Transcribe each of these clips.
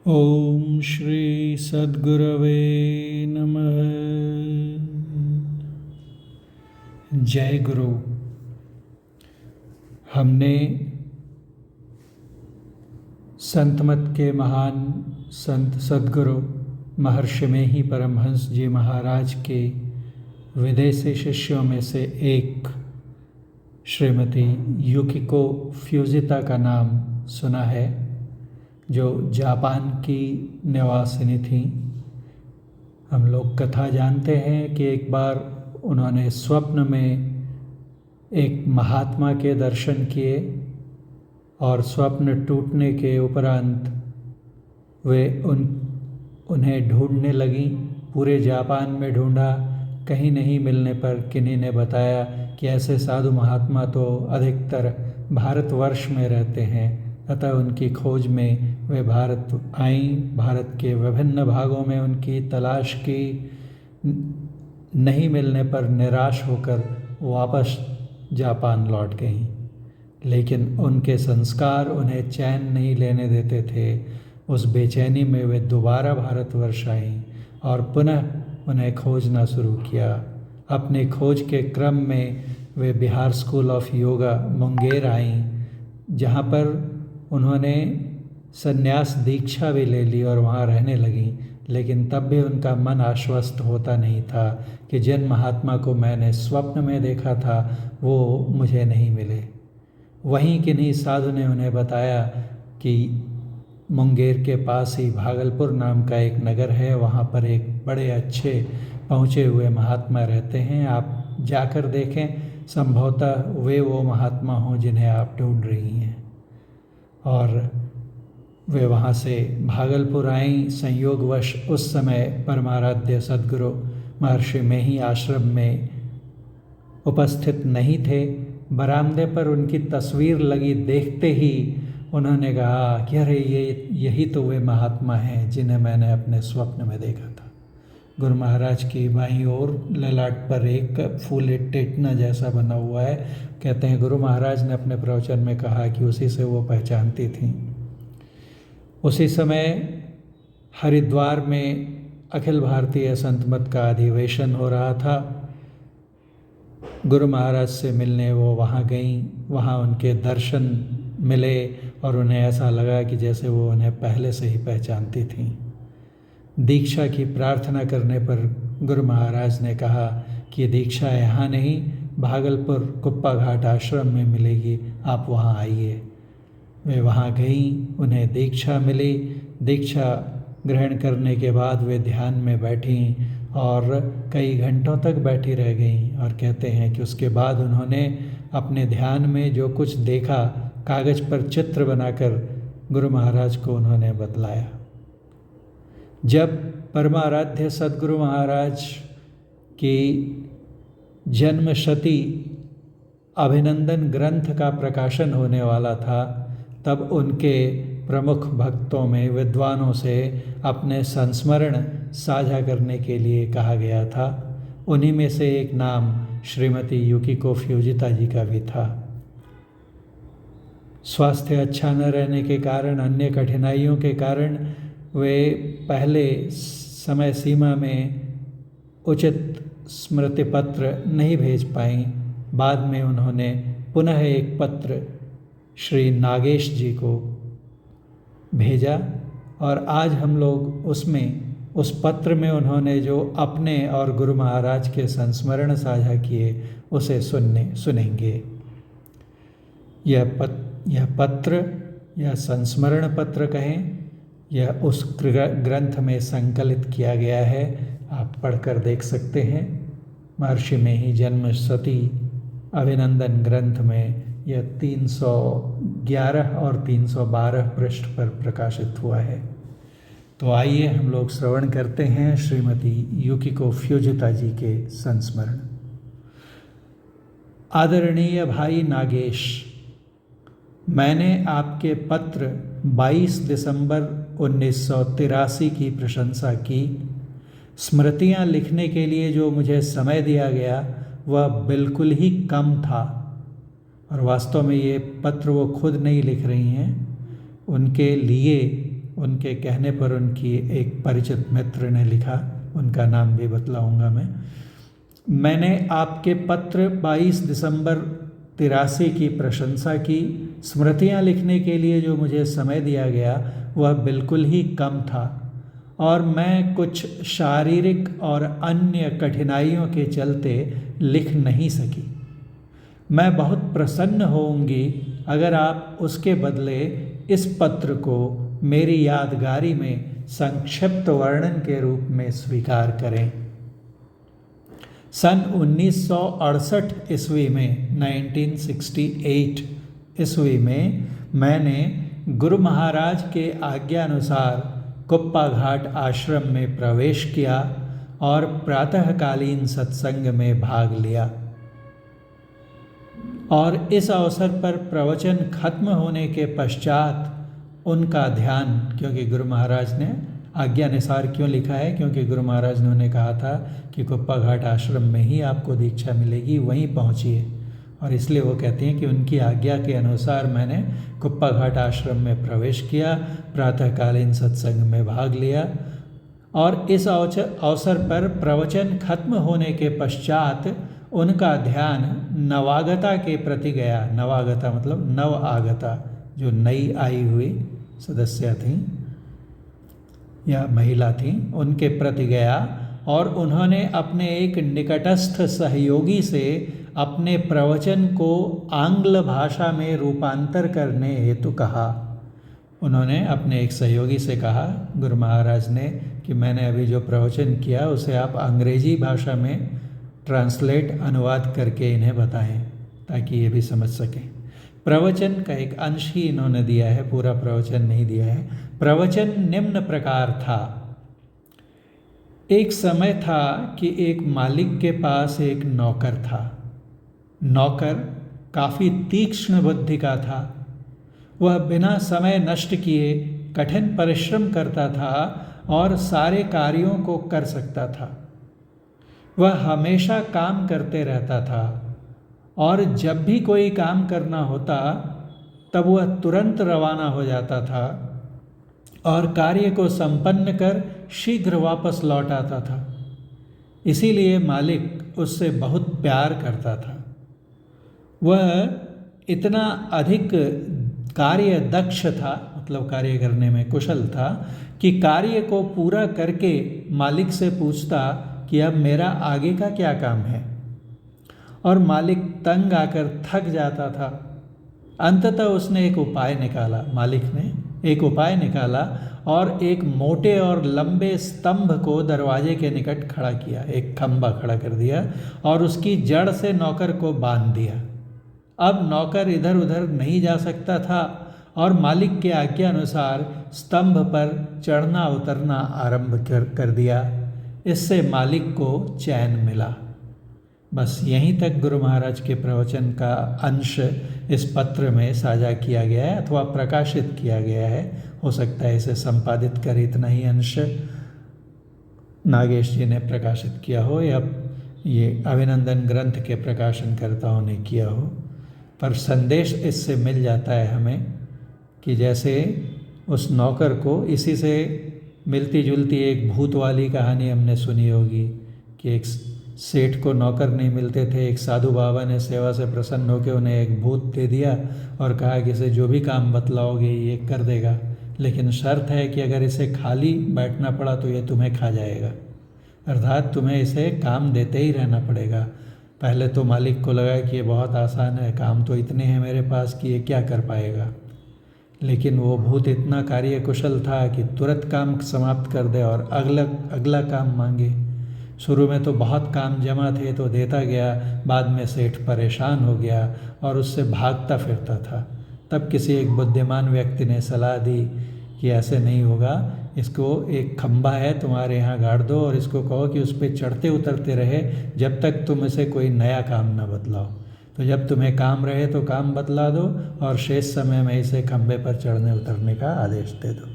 ओम श्री सद्गुरवे नमः। जय गुरु। हमने संत मत के महान संत सद्गुरु महर्षि में ही परमहंस जी महाराज के विदेशी शिष्यों में से एक श्रीमती युकिको फ्यूजिता का नाम सुना है, जो जापान की निवासिनी थी। हम लोग कथा जानते हैं कि एक बार उन्होंने स्वप्न में एक महात्मा के दर्शन किए और स्वप्न टूटने के उपरांत वे उन्हें ढूंढने लगी। पूरे जापान में ढूंढा, कहीं नहीं मिलने पर किन्हीं ने बताया कि ऐसे साधु महात्मा तो अधिकतर भारतवर्ष में रहते हैं। अतः उनकी खोज में वे भारत आईं। भारत के विभिन्न भागों में उनकी तलाश की। नहीं मिलने पर निराश होकर वापस जापान लौट गईं, लेकिन उनके संस्कार उन्हें चैन नहीं लेने देते थे। उस बेचैनी में वे दोबारा भारतवर्ष आईं और पुनः उन्हें खोजना शुरू किया। अपनी खोज के क्रम में वे बिहार स्कूल ऑफ योगा मुंगेर आईं, जहाँ पर उन्होंने संन्यास दीक्षा भी ले ली और वहाँ रहने लगीं। लेकिन तब भी उनका मन आश्वस्त होता नहीं था कि जिन महात्मा को मैंने स्वप्न में देखा था वो मुझे नहीं मिले। वहीं किन्हीं साधु ने उन्हें बताया कि मुंगेर के पास ही भागलपुर नाम का एक नगर है, वहाँ पर एक बड़े अच्छे पहुँचे हुए महात्मा रहते हैं, आप जाकर देखें, संभवतः वे वो महात्मा हों जिन्हें आप ढूंढ रही हैं। और वे वहाँ से भागलपुर आईं। संयोगवश उस समय परमाराध्य सद्गुरु महर्षि में ही आश्रम में उपस्थित नहीं थे। बरामदे पर उनकी तस्वीर लगी, देखते ही उन्होंने कहा कि अरे यही तो वे महात्मा हैं जिन्हें मैंने अपने स्वप्न में देखा था। गुरु महाराज की बाईं ओर ललाट पर एक फूल टेटना जैसा बना हुआ है। कहते हैं गुरु महाराज ने अपने प्रवचन में कहा कि उसी से वो पहचानती थीं। उसी समय हरिद्वार में अखिल भारतीय संत मत का अधिवेशन हो रहा था। गुरु महाराज से मिलने वो वहाँ गईं। वहाँ उनके दर्शन मिले और उन्हें ऐसा लगा कि जैसे वो उन्हें पहले से ही पहचानती थीं। दीक्षा की प्रार्थना करने पर गुरु महाराज ने कहा कि दीक्षा यहाँ नहीं, भागलपुर कुप्पा घाट आश्रम में मिलेगी, आप वहाँ आइए। वे वहाँ गईं, उन्हें दीक्षा मिली। दीक्षा ग्रहण करने के बाद वे ध्यान में बैठीं और कई घंटों तक बैठी रह गईं। और कहते हैं कि उसके बाद उन्होंने अपने ध्यान में जो कुछ देखा, कागज़ पर चित्र बनाकर गुरु महाराज को उन्होंने बतलाया। जब परमाराध्य सद्गुरु महाराज की जन्मशती अभिनंदन ग्रंथ का प्रकाशन होने वाला था, तब उनके प्रमुख भक्तों में विद्वानों से अपने संस्मरण साझा करने के लिए कहा गया था। उन्हीं में से एक नाम श्रीमती युकिको फ्यूजिता जी का भी था। स्वास्थ्य अच्छा न रहने के कारण, अन्य कठिनाइयों के कारण वे पहले समय सीमा में उचित स्मृति पत्र नहीं भेज पाईं। बाद में उन्होंने पुनः एक पत्र श्री नागेश जी को भेजा और आज हम लोग उस पत्र में उन्होंने जो अपने और गुरु महाराज के संस्मरण साझा किए उसे सुनेंगे। यह पत्र या संस्मरण पत्र कहें, यह उस ग्रंथ में संकलित किया गया है, आप पढ़कर देख सकते हैं। महर्षि में ही जन्मशती अभिनंदन ग्रंथ में यह 311 और 312 पृष्ठ पर प्रकाशित हुआ है। तो आइए हम लोग श्रवण करते हैं श्रीमती युकिको फ्यूजिता जी के संस्मरण। आदरणीय भाई नागेश, मैंने आपके पत्र 22 दिसंबर 1983 की प्रशंसा की। स्मृतियाँ लिखने के लिए जो मुझे समय दिया गया वह बिल्कुल ही कम था। और वास्तव में ये पत्र वो खुद नहीं लिख रही हैं, उनके लिए उनके कहने पर उनकी एक परिचित मित्र ने लिखा, उनका नाम भी बतलाऊंगा मैंने आपके पत्र 22 दिसंबर 83 की प्रशंसा की। स्मृतियाँ लिखने के लिए जो मुझे समय दिया गया वह बिल्कुल ही कम था और मैं कुछ शारीरिक और अन्य कठिनाइयों के चलते लिख नहीं सकी। मैं बहुत प्रसन्न होऊंगी अगर आप उसके बदले इस पत्र को मेरी यादगारी में संक्षिप्त वर्णन के रूप में स्वीकार करें। सन 1968 ईस्वी में 1968 ईस्वी में मैंने गुरु महाराज के आज्ञानुसार कुप्पा घाट आश्रम में प्रवेश किया और प्रातःकालीन सत्संग में भाग लिया और इस अवसर पर प्रवचन खत्म होने के पश्चात उनका ध्यान, क्योंकि गुरु महाराज ने आज्ञानुसार क्यों लिखा है, क्योंकि गुरु महाराज ने उन्हें कहा था कि कुप्पा घाट आश्रम में ही आपको दीक्षा मिलेगी, वहीं पहुँचिए, और इसलिए वो कहते हैं कि उनकी आज्ञा के अनुसार मैंने कुप्पा घाट आश्रम में प्रवेश किया, प्रातःकालीन सत्संग में भाग लिया और इस अवसर पर प्रवचन खत्म होने के पश्चात उनका ध्यान नवागता के प्रति गया। नवागता मतलब नव आगता, जो नई आई हुई सदस्य थीं या महिला थीं, उनके प्रति गया और उन्होंने अपने एक निकटस्थ सहयोगी से अपने प्रवचन को आंग्ल भाषा में रूपांतर करने हेतु कहा। उन्होंने अपने एक सहयोगी से कहा गुरु महाराज ने कि मैंने अभी जो प्रवचन किया उसे आप अंग्रेजी भाषा में ट्रांसलेट अनुवाद करके इन्हें बताएं ताकि ये भी समझ सकें। प्रवचन का एक अंश ही इन्होंने दिया है, पूरा प्रवचन नहीं दिया है। प्रवचन निम्न प्रकार था। एक समय था कि एक मालिक के पास एक नौकर था। नौकर काफ़ी तीक्ष्ण बुद्धि का था। वह बिना समय नष्ट किए कठिन परिश्रम करता था और सारे कार्यों को कर सकता था। वह हमेशा काम करते रहता था और जब भी कोई काम करना होता तब वह तुरंत रवाना हो जाता था और कार्य को संपन्न कर शीघ्र वापस लौट आता था। इसीलिए मालिक उससे बहुत प्यार करता था। वह इतना अधिक कार्य दक्ष था, मतलब कार्य करने में कुशल था, कि कार्य को पूरा करके मालिक से पूछता कि अब मेरा आगे का क्या काम है, और मालिक तंग आकर थक जाता था। अंततः उसने एक उपाय निकाला, मालिक ने एक उपाय निकाला और एक मोटे और लंबे स्तंभ को दरवाजे के निकट खड़ा किया, एक खंभा खड़ा कर दिया और उसकी जड़ से नौकर को बांध दिया। अब नौकर इधर उधर नहीं जा सकता था और मालिक के आज्ञा अनुसार स्तंभ पर चढ़ना उतरना आरंभ कर दिया। इससे मालिक को चैन मिला। बस यहीं तक गुरु महाराज के प्रवचन का अंश इस पत्र में साझा किया गया है अथवा प्रकाशित किया गया है। हो सकता है इसे संपादित कर इतना ही अंश नागेश जी ने प्रकाशित किया हो या ये अभिनंदन ग्रंथ के प्रकाशनकर्ताओं ने किया हो, पर संदेश इससे मिल जाता है हमें कि जैसे उस नौकर को, इसी से मिलती जुलती एक भूत वाली कहानी हमने सुनी होगी कि एक सेठ को नौकर नहीं मिलते थे। एक साधु बाबा ने सेवा से प्रसन्न होकर उन्हें एक भूत दे दिया और कहा कि इसे जो भी काम बतलाओगे ये कर देगा, लेकिन शर्त है कि अगर इसे खाली बैठना पड़ा तो ये तुम्हें खा जाएगा। अर्थात तुम्हें इसे काम देते ही रहना पड़ेगा। पहले तो मालिक को लगा कि ये बहुत आसान है, काम तो इतने हैं मेरे पास कि ये क्या कर पाएगा, लेकिन वो भूत इतना कार्य कुशल था कि तुरंत काम समाप्त कर दे और अगला काम मांगे। शुरू में तो बहुत काम जमा थे तो देता गया, बाद में सेठ परेशान हो गया और उससे भागता फिरता था। तब किसी एक बुद्धिमान व्यक्ति ने सलाह दी कि ऐसे नहीं होगा, इसको एक खंभा है तुम्हारे यहाँ गाड़ दो और इसको कहो कि उस पर चढ़ते उतरते रहे जब तक तुम इसे कोई नया काम ना बतलाओ। तो जब तुम्हें काम रहे तो काम बतला दो और शेष समय में इसे खंभे पर चढ़ने उतरने का आदेश दे दो।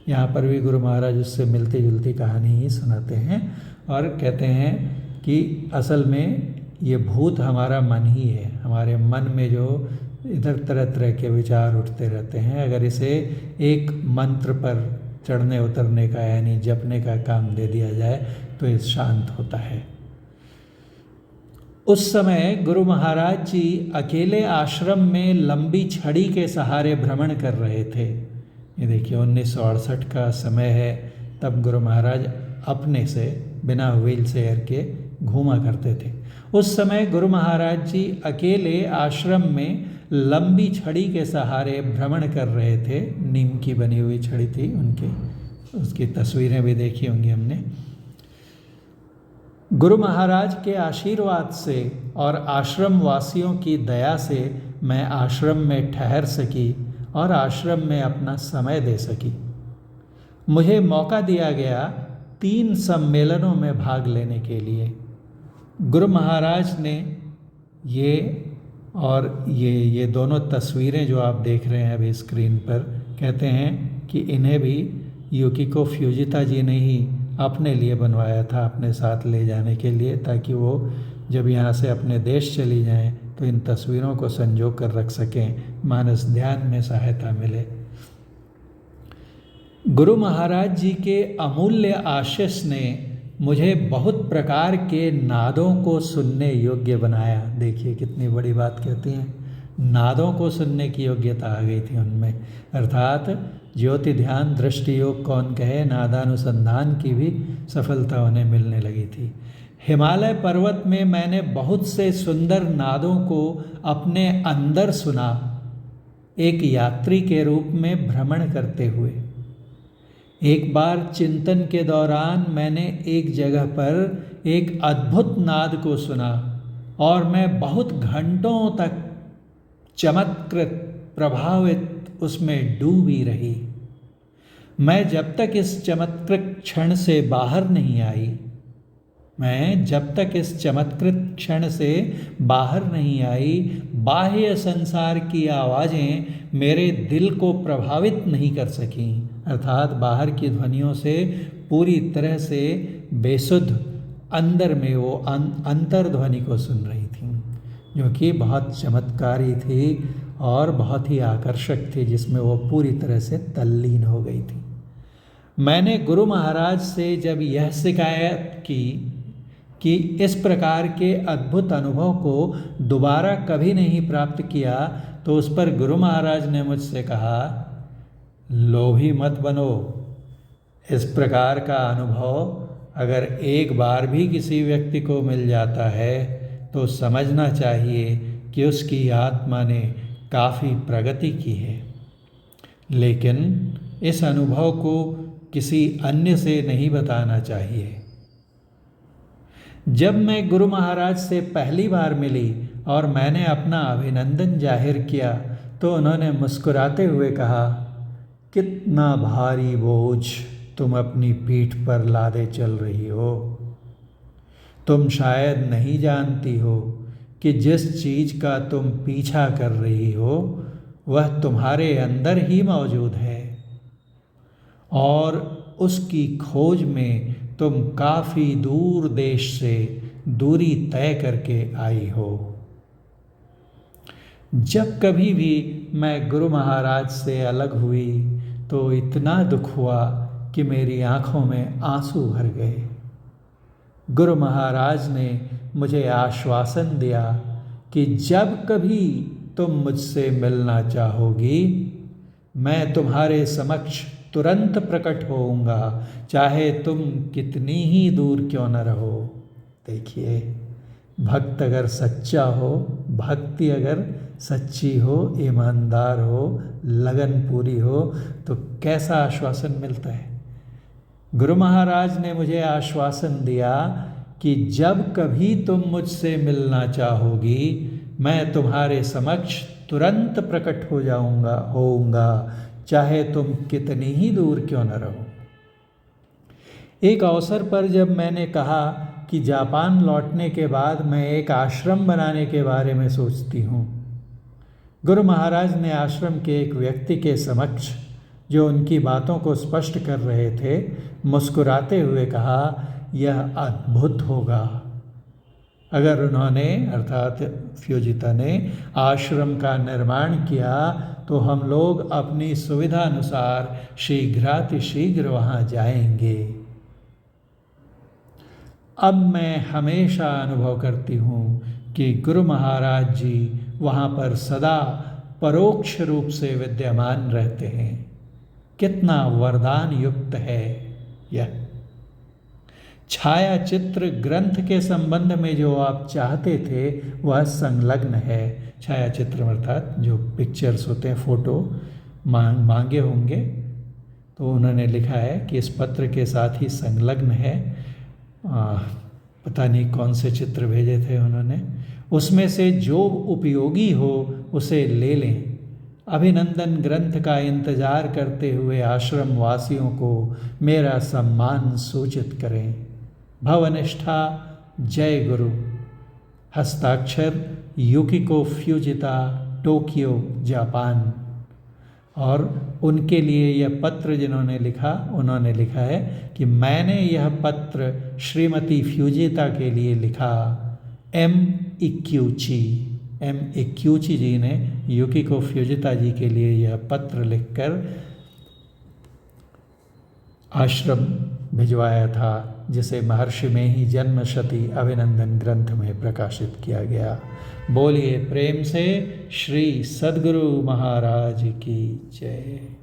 यहाँ पर भी गुरु महाराज उससे मिलती जुलती कहानी ही सुनाते हैं और कहते हैं कि असल में ये भूत हमारा मन ही है। हमारे मन में जो इधर तरह तरह के विचार उठते रहते हैं। अगर इसे एक मंत्र पर चढ़ने उतरने का यानी जपने का काम दे दिया जाए तो ये शांत होता है। उस समय गुरु महाराज जी अकेले आश्रम में लंबी छड़ी के सहारे भ्रमण कर रहे थे। ये देखिए 1968 का समय है, तब गुरु महाराज अपने से बिना व्हील चेयर के घूमा करते थे। उस समय गुरु महाराज जी अकेले आश्रम में लंबी छड़ी के सहारे भ्रमण कर रहे थे। नीम की बनी हुई छड़ी थी उनकी, उसकी तस्वीरें भी देखी होंगी हमने। गुरु महाराज के आशीर्वाद से और आश्रम वासियों की दया से मैं आश्रम में ठहर सकी और आश्रम में अपना समय दे सकी। मुझे मौका दिया गया 3 सम्मेलनों में भाग लेने के लिए। गुरु महाराज ने ये दोनों तस्वीरें जो आप देख रहे हैं अभी स्क्रीन पर, कहते हैं कि इन्हें भी युकिको फ्यूजिता जी ने ही अपने लिए बनवाया था, अपने साथ ले जाने के लिए, ताकि वो जब यहाँ से अपने देश चली जाएं तो इन तस्वीरों को संजो कर रख सकें, मानस ध्यान में सहायता मिले। गुरु महाराज जी के अमूल्य आशीष ने मुझे बहुत प्रकार के नादों को सुनने योग्य बनाया। देखिए कितनी बड़ी बात कहती हैं, नादों को सुनने की योग्यता आ गई थी उनमें, अर्थात ज्योति ध्यान दृष्टि योग कौन कहे, नादानुसंधान की भी सफलता उन्हें मिलने लगी थी। हिमालय पर्वत में मैंने बहुत से सुंदर नादों को अपने अंदर सुना, एक यात्री के रूप में भ्रमण करते हुए। एक बार चिंतन के दौरान मैंने एक जगह पर एक अद्भुत नाद को सुना और मैं बहुत घंटों तक चमत्कृत प्रभावित उसमें डूबी रही। मैं जब तक इस चमत्कृत क्षण से बाहर नहीं आई, बाह्य संसार की आवाज़ें मेरे दिल को प्रभावित नहीं कर सकीं, अर्थात बाहर की ध्वनियों से पूरी तरह से बेसुध अंदर में वो अंतर्ध्वनि को सुन रही थी, जो कि बहुत चमत्कारी थी और बहुत ही आकर्षक थी, जिसमें वो पूरी तरह से तल्लीन हो गई थी। मैंने गुरु महाराज से जब यह शिकायत की कि इस प्रकार के अद्भुत अनुभव को दोबारा कभी नहीं प्राप्त किया, तो उस पर गुरु महाराज ने मुझसे कहा, लोभी मत बनो। इस प्रकार का अनुभव अगर एक बार भी किसी व्यक्ति को मिल जाता है तो समझना चाहिए कि उसकी आत्मा ने काफ़ी प्रगति की है, लेकिन इस अनुभव को किसी अन्य से नहीं बताना चाहिए। जब मैं गुरु महाराज से पहली बार मिली और मैंने अपना अभिनंदन जाहिर किया तो उन्होंने मुस्कुराते हुए कहा, कितना भारी बोझ तुम अपनी पीठ पर लादे चल रही हो। तुम शायद नहीं जानती हो कि जिस चीज़ का तुम पीछा कर रही हो वह तुम्हारे अंदर ही मौजूद है और उसकी खोज में तुम काफ़ी दूर देश से दूरी तय करके आई हो। जब कभी भी मैं गुरु महाराज से अलग हुई तो इतना दुख हुआ कि मेरी आँखों में आंसू भर गए। गुरु महाराज ने मुझे आश्वासन दिया कि जब कभी तुम मुझसे मिलना चाहोगी मैं तुम्हारे समक्ष तुरंत प्रकट होऊंगा, चाहे तुम कितनी ही दूर क्यों न रहो। देखिए, भक्त अगर सच्चा हो, भक्ति अगर सच्ची हो, ईमानदार हो, लगन पूरी हो तो कैसा आश्वासन मिलता है। गुरु महाराज ने मुझे आश्वासन दिया कि जब कभी तुम मुझसे मिलना चाहोगी मैं तुम्हारे समक्ष तुरंत प्रकट होऊंगा, चाहे तुम कितनी ही दूर क्यों न रहो। एक अवसर पर जब मैंने कहा कि जापान लौटने के बाद मैं एक आश्रम बनाने के बारे में सोचती हूँ, गुरु महाराज ने आश्रम के एक व्यक्ति के समक्ष जो उनकी बातों को स्पष्ट कर रहे थे, मुस्कुराते हुए कहा, यह अद्भुत होगा। अगर उन्होंने अर्थात फ्यूजिता ने आश्रम का निर्माण किया तो हम लोग अपनी सुविधा अनुसार शीघ्रातिशीघ्र वहाँ जाएंगे। अब मैं हमेशा अनुभव करती हूँ कि गुरु महाराज जी वहाँ पर सदा परोक्ष रूप से विद्यमान रहते हैं। कितना वरदान युक्त है यह। छाया चित्र ग्रंथ के संबंध में जो आप चाहते थे वह संलग्न है। छाया चित्र अर्थात जो पिक्चर्स होते हैं, फोटो मांगे होंगे, तो उन्होंने लिखा है कि इस पत्र के साथ ही संलग्न है। पता नहीं कौन से चित्र भेजे थे उन्होंने, उसमें से जो उपयोगी हो उसे ले लें। अभिनंदन ग्रंथ का इंतजार करते हुए आश्रम वासियों को मेरा सम्मान सूचित करें। भवनिष्ठा, जय गुरु। हस्ताक्षर युकिको फ्यूजिता, टोक्यो, जापान। और उनके लिए यह पत्र जिन्होंने लिखा, उन्होंने लिखा है कि मैंने यह पत्र श्रीमती फ्यूजिता के लिए लिखा। एम इक्यूची जी ने युकिको फ्यूजिता जी के लिए यह पत्र लिखकर आश्रम भिजवाया था, जिसे महर्षि में ही जन्मशती अभिनंदन ग्रंथ में प्रकाशित किया गया। बोलिए प्रेम से श्री सद्गुरु महाराज की जय।